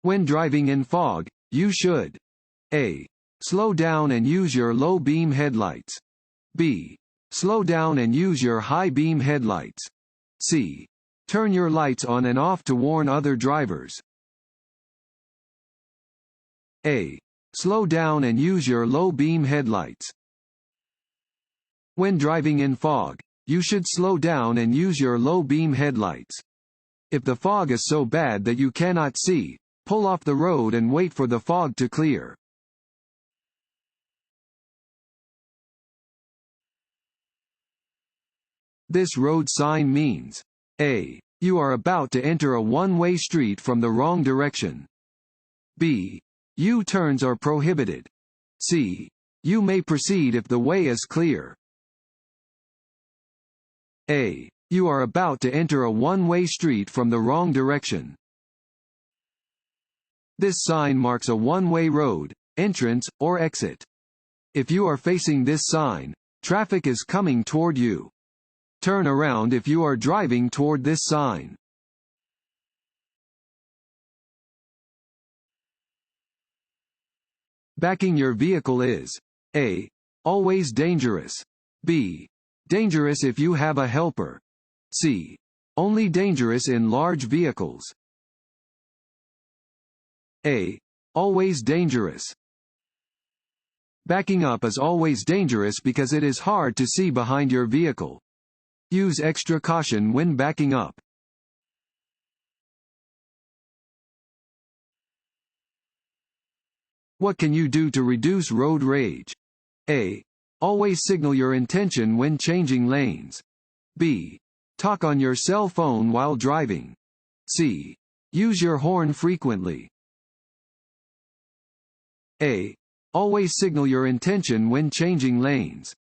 When driving in fog, you should A. Slow down and use your low beam headlights. B. Slow down and use your high beam headlights. C. Turn your lights on and off to warn other drivers. A. Slow down and use your low beam headlights. When driving in fog, you should slow down and use your low beam headlights. If the fog is so bad that you cannot see, pull off the road and wait for the fog to clear. This road sign means A. You are about to enter a one-way street from the wrong direction. B. U-turns are prohibited. C. You may proceed if the way is clear. A. You are about to enter a one-way street from the wrong direction. This sign marks a one-way road, entrance, or exit. If you are facing this sign, traffic is coming toward you. Turn around if you are driving toward this sign. Backing your vehicle is A. Always dangerous. B. Dangerous if you have a helper. C. Only dangerous in large vehicles. A. Always dangerous. Backing up is always dangerous because it is hard to see behind your vehicle. Use extra caution when backing up. What can you do to reduce road rage? A. Always signal your intention when changing lanes. B. Talk on your cell phone while driving. C. Use your horn frequently. A. Always signal your intention when changing lanes.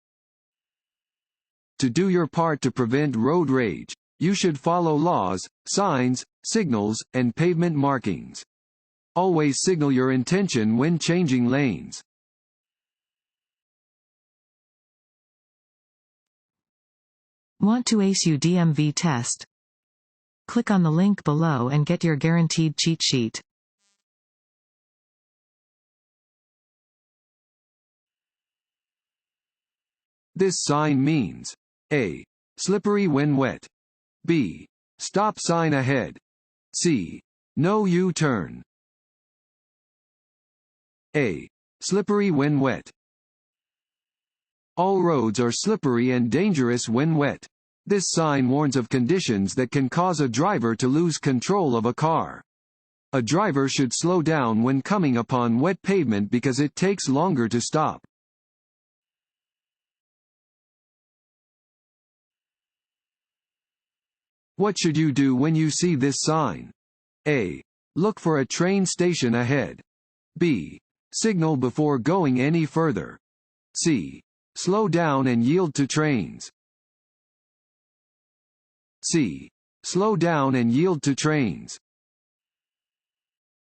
To do your part to prevent road rage, you should follow laws, signs, signals, and pavement markings. Always signal your intention when changing lanes. Want to ace your DMV test? Click on the link below and get your guaranteed cheat sheet. This sign means A. Slippery when wet. B. Stop sign ahead. C. No U-turn. A. Slippery when wet. All roads are slippery and dangerous when wet. This sign warns of conditions that can cause a driver to lose control of a car. A driver should slow down when coming upon wet pavement because it takes longer to stop. What should you do when you see this sign? A. Look for a train station ahead. B. Signal before going any further. C. Slow down and yield to trains. C. Slow down and yield to trains.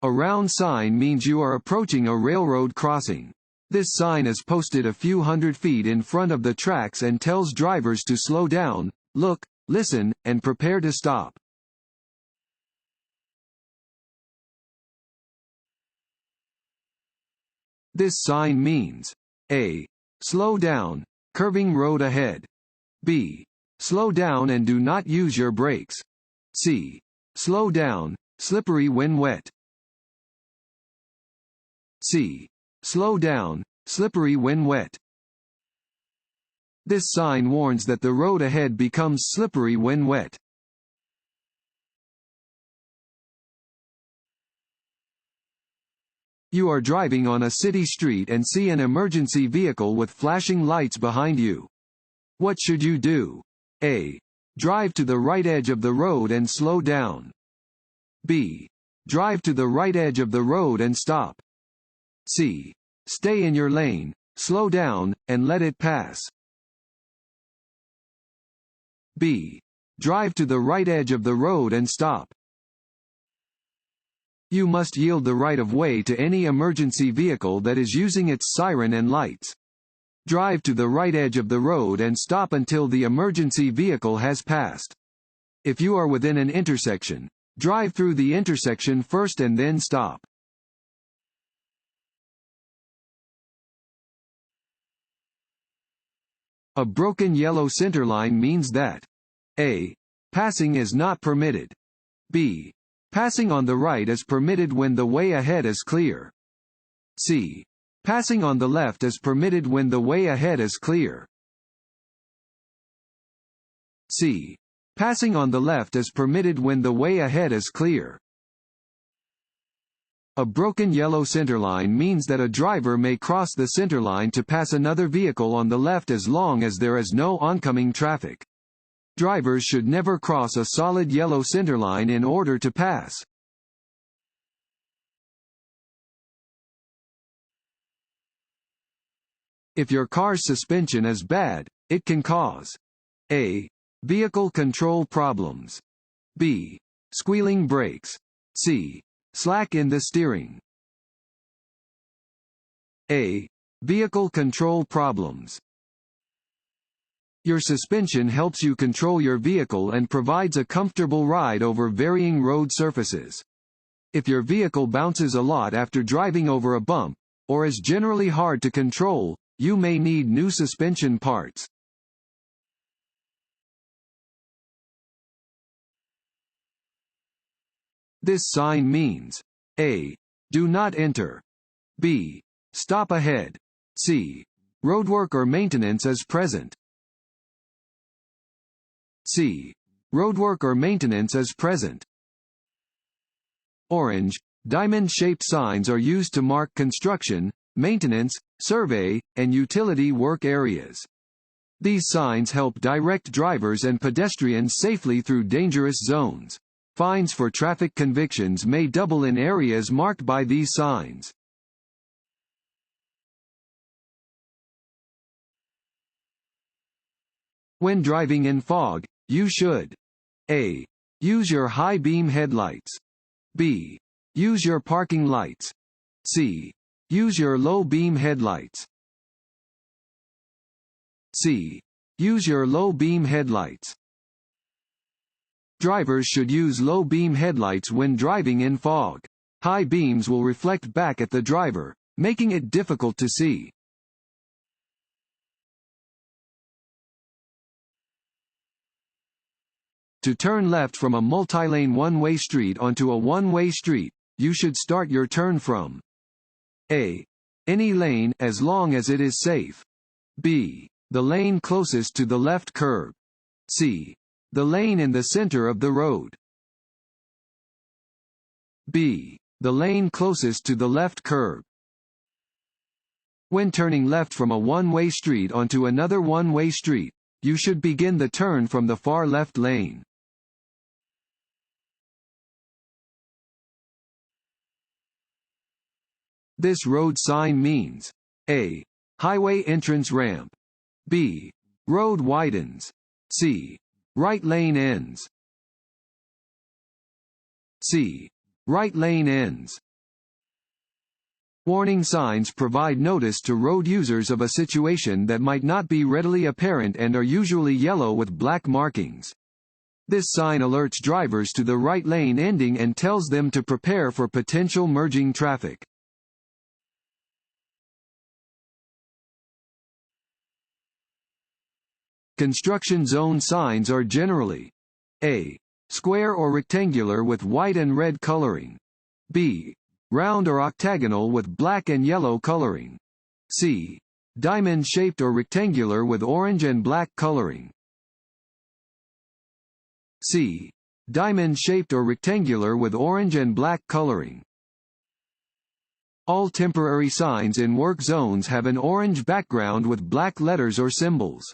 A round sign means you are approaching a railroad crossing. This sign is posted a few hundred feet in front of the tracks and tells drivers to slow down, look, listen, and prepare to stop. This sign means A. Slow down, curving road ahead. B. Slow down and do not use your brakes. C. Slow down, slippery when wet. C. Slow down, slippery when wet. This sign warns that the road ahead becomes slippery when wet. You are driving on a city street and see an emergency vehicle with flashing lights behind you. What should you do? A. Drive to the right edge of the road and slow down. B. Drive to the right edge of the road and stop. C. Stay in your lane, slow down, and let it pass. B. Drive to the right edge of the road and stop. You must yield the right of way to any emergency vehicle that is using its siren and lights. Drive to the right edge of the road and stop until the emergency vehicle has passed. If you are within an intersection, Drive through the intersection first and then stop. A broken yellow centerline means that A. Passing is not permitted. B. Passing on the right is permitted when the way ahead is clear. C. Passing on the left is permitted when the way ahead is clear. C. Passing on the left is permitted when the way ahead is clear. A broken yellow centerline means that a driver may cross the centerline to pass another vehicle on the left as long as there is no oncoming traffic. Drivers should never cross a solid yellow centerline in order to pass. If your car's suspension is bad, it can cause A. Vehicle control problems. B. Squealing brakes. C. Slack in the steering. A. Vehicle control problems. Your suspension helps you control your vehicle and provides a comfortable ride over varying road surfaces. If your vehicle bounces a lot after driving over a bump, or is generally hard to control, you may need new suspension parts. This sign means A. Do not enter. B. Stop ahead. C. Roadwork or maintenance is present. C. Roadwork or maintenance is present. Orange, diamond-shaped signs are used to mark construction, maintenance, survey, and utility work areas. These signs help direct drivers and pedestrians safely through dangerous zones. Fines for traffic convictions may double in areas marked by these signs. When driving in fog, you should A. Use your high beam headlights. B. Use your parking lights. C. Use your low beam headlights. C. Use your low beam headlights. Drivers should use low beam headlights when driving in fog. High beams will reflect back at the driver, making it difficult to see. To turn left from a multi-lane one-way street onto a one-way street, you should start your turn from A. Any lane as long as it is safe. B. The lane closest to the left curb. C. The lane in the center of the road. B. The lane closest to the left curb. When turning left from a one-way street onto another one-way street, you should begin the turn from the far left lane. This road sign means A. Highway entrance ramp. B. Road widens. C. Right lane ends. C. Right lane ends. Warning signs provide notice to road users of a situation that might not be readily apparent and are usually yellow with black markings. This sign alerts drivers to the right lane ending and tells them to prepare for potential merging traffic. Construction zone signs are generally A. Square or rectangular with white and red coloring. B. Round or octagonal with black and yellow coloring. C. Diamond-shaped or rectangular with orange and black coloring. C. Diamond-shaped or rectangular with orange and black coloring. All temporary signs in work zones have an orange background with black letters or symbols.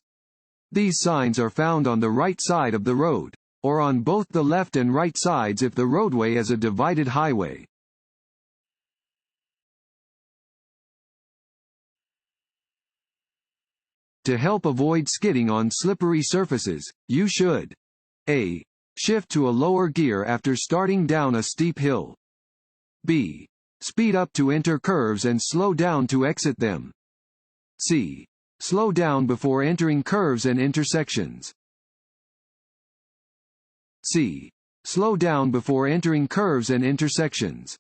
These signs are found on the right side of the road, or on both the left and right sides if the roadway is a divided highway. To help avoid skidding on slippery surfaces, you should A. Shift to a lower gear after starting down a steep hill. B. Speed up to enter curves and slow down to exit them. C. Slow down before entering curves and intersections. C. Slow down before entering curves and intersections.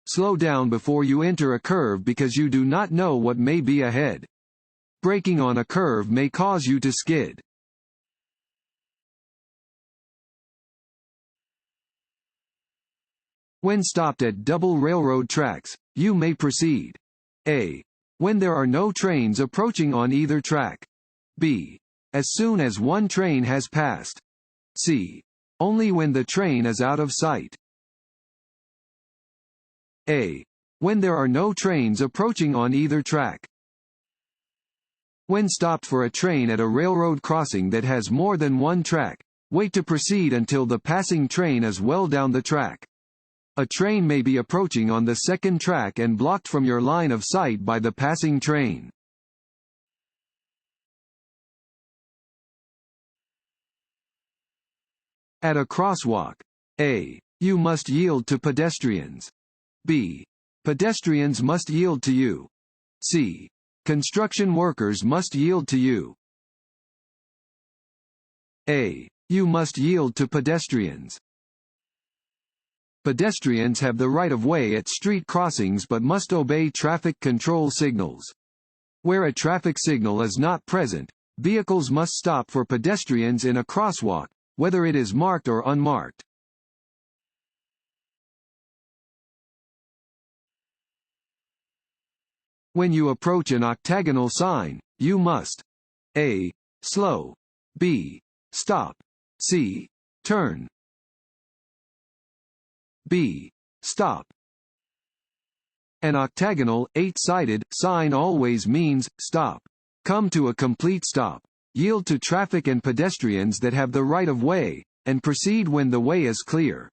Slow down before you enter a curve because you do not know what may be ahead. Braking on a curve may cause you to skid. When stopped at double railroad tracks, you may proceed. A. When there are no trains approaching on either track. B. As soon as one train has passed. C. Only when the train is out of sight. A. When there are no trains approaching on either track. When stopped for a train at a railroad crossing that has more than one track, wait to proceed until the passing train is well down the track. A train may be approaching on the second track and blocked from your line of sight by the passing train. At a crosswalk. A. You must yield to pedestrians. B. Pedestrians must yield to you. C. Construction workers must yield to you. A. You must yield to pedestrians. Pedestrians have the right of way at street crossings but must obey traffic control signals. Where a traffic signal is not present, vehicles must stop for pedestrians in a crosswalk, whether it is marked or unmarked. When you approach an octagonal sign, you must A. Slow. B. Stop. C. Turn. B. Stop. An octagonal, 8-sided, sign always means, stop. Come to a complete stop. Yield to traffic and pedestrians that have the right of way, and proceed when the way is clear.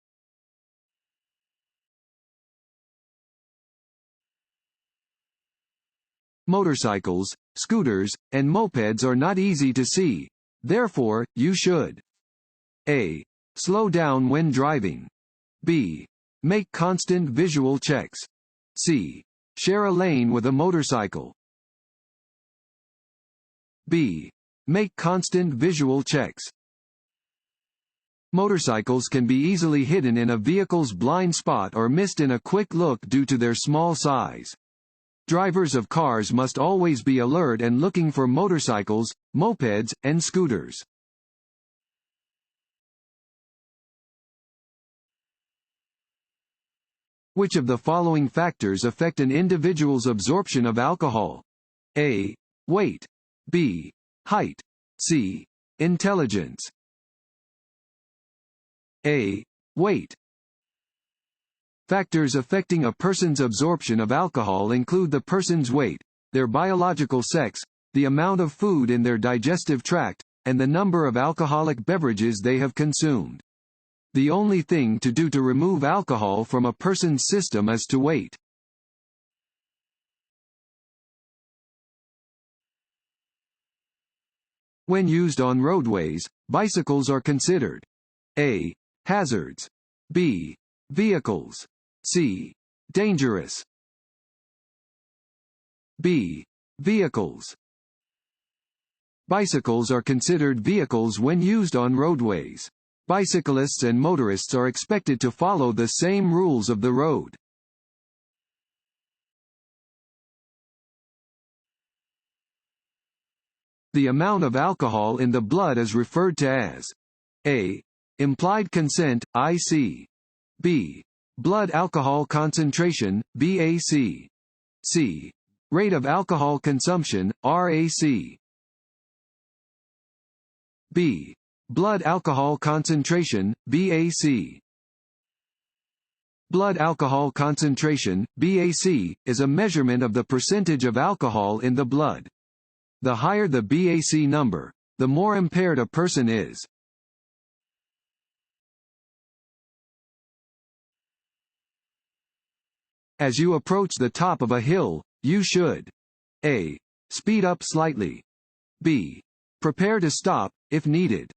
Motorcycles, scooters, and mopeds are not easy to see. Therefore, you should A. Slow down when driving. B. Make constant visual checks. C. Share a lane with a motorcycle. B. Make constant visual checks. Motorcycles can be easily hidden in a vehicle's blind spot or missed in a quick look due to their small size. Drivers of cars must always be alert and looking for motorcycles, mopeds, and scooters. Which of the following factors affect an individual's absorption of alcohol? A. Weight. B. Height. C. Intelligence. A. Weight. Factors affecting a person's absorption of alcohol include the person's weight, their biological sex, the amount of food in their digestive tract, and the number of alcoholic beverages they have consumed. The only thing to do to remove alcohol from a person's system is to wait. When used on roadways, bicycles are considered A. Hazards. B. Vehicles. C. Dangerous. B. Vehicles. Bicycles are considered vehicles when used on roadways. Bicyclists and motorists are expected to follow the same rules of the road. The amount of alcohol in the blood is referred to as A. Implied consent, IC. B. Blood alcohol concentration, BAC. C. Rate of alcohol consumption, RAC. B. Blood alcohol concentration, BAC. Blood alcohol concentration, BAC, is a measurement of the percentage of alcohol in the blood. The higher the BAC number, the more impaired a person is. As you approach the top of a hill, you should A. Speed up slightly. B. Prepare to stop, if needed.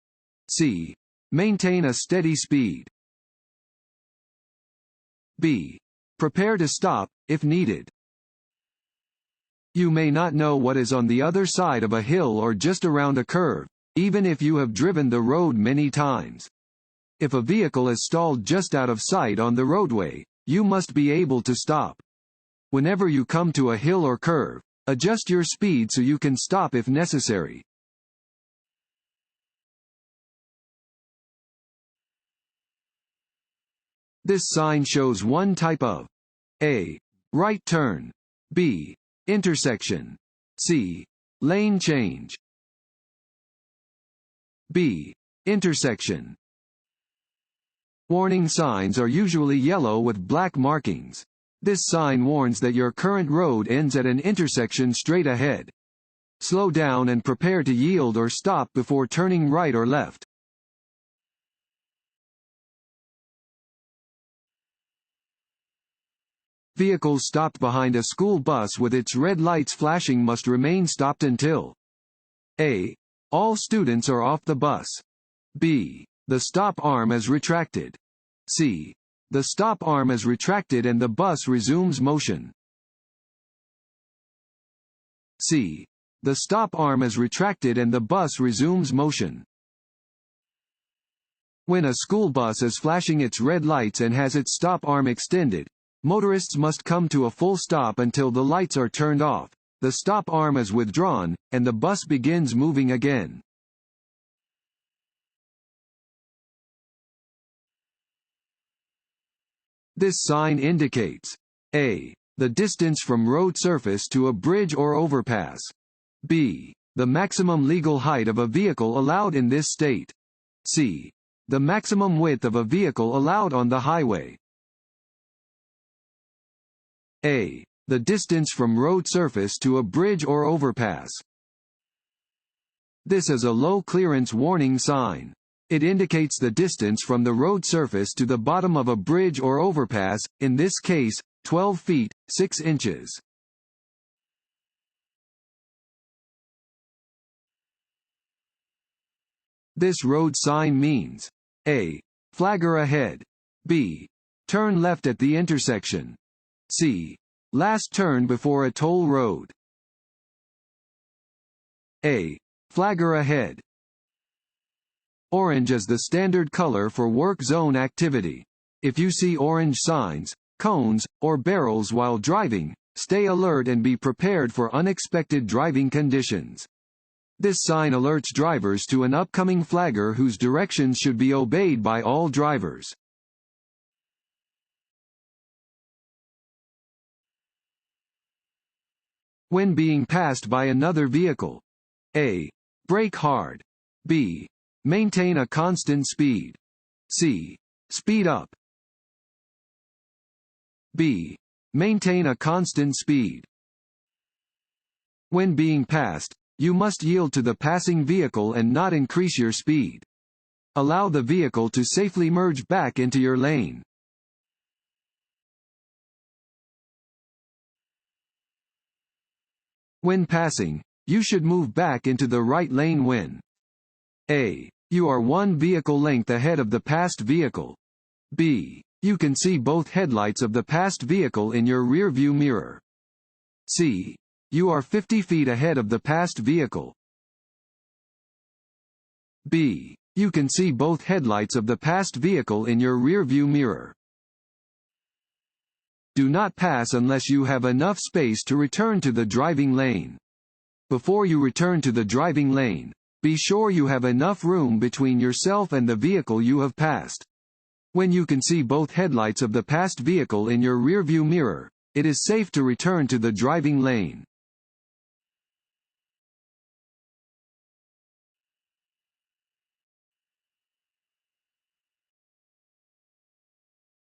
C. Maintain a steady speed. B. Prepare to stop, if needed. You may not know what is on the other side of a hill or just around a curve, even if you have driven the road many times. If a vehicle is stalled just out of sight on the roadway, you must be able to stop. Whenever you come to a hill or curve, adjust your speed so you can stop if necessary. This sign shows one type of A. Right turn. B. Intersection. C. Lane change. B. Intersection. Warning signs are usually yellow with black markings. This sign warns that your current road ends at an intersection straight ahead. Slow down and prepare to yield or stop before turning right or left. Vehicles stopped behind a school bus with its red lights flashing must remain stopped until A. All students are off the bus. B. The stop arm is retracted. C. The stop arm is retracted and the bus resumes motion. C. The stop arm is retracted and the bus resumes motion. When a school bus is flashing its red lights and has its stop arm extended, motorists must come to a full stop until the lights are turned off, the stop arm is withdrawn, and the bus begins moving again. This sign indicates A. The distance from road surface to a bridge or overpass. B. The maximum legal height of a vehicle allowed in this state. C. The maximum width of a vehicle allowed on the highway. A. The distance from road surface to a bridge or overpass. This is a low clearance warning sign. It indicates the distance from the road surface to the bottom of a bridge or overpass, in this case, 12 feet, 6 inches. This road sign means A. Flagger ahead. B. Turn left at the intersection. C. Last turn before a toll road. A. Flagger ahead. Orange is the standard color for work zone activity. If you see orange signs, cones, or barrels while driving, stay alert and be prepared for unexpected driving conditions. This sign alerts drivers to an upcoming flagger whose directions should be obeyed by all drivers. When being passed by another vehicle. A. Brake hard. B. Maintain a constant speed. C. Speed up. B. Maintain a constant speed. When being passed, you must yield to the passing vehicle and not increase your speed. Allow the vehicle to safely merge back into your lane. When passing, you should move back into the right lane when A. You are one vehicle length ahead of the passed vehicle. B. You can see both headlights of the passed vehicle in your rear-view mirror. C. You are 50 feet ahead of the passed vehicle. B. You can see both headlights of the passed vehicle in your rear-view mirror. Do not pass unless you have enough space to return to the driving lane. Before you return to the driving lane, be sure you have enough room between yourself and the vehicle you have passed. When you can see both headlights of the passed vehicle in your rearview mirror, it is safe to return to the driving lane.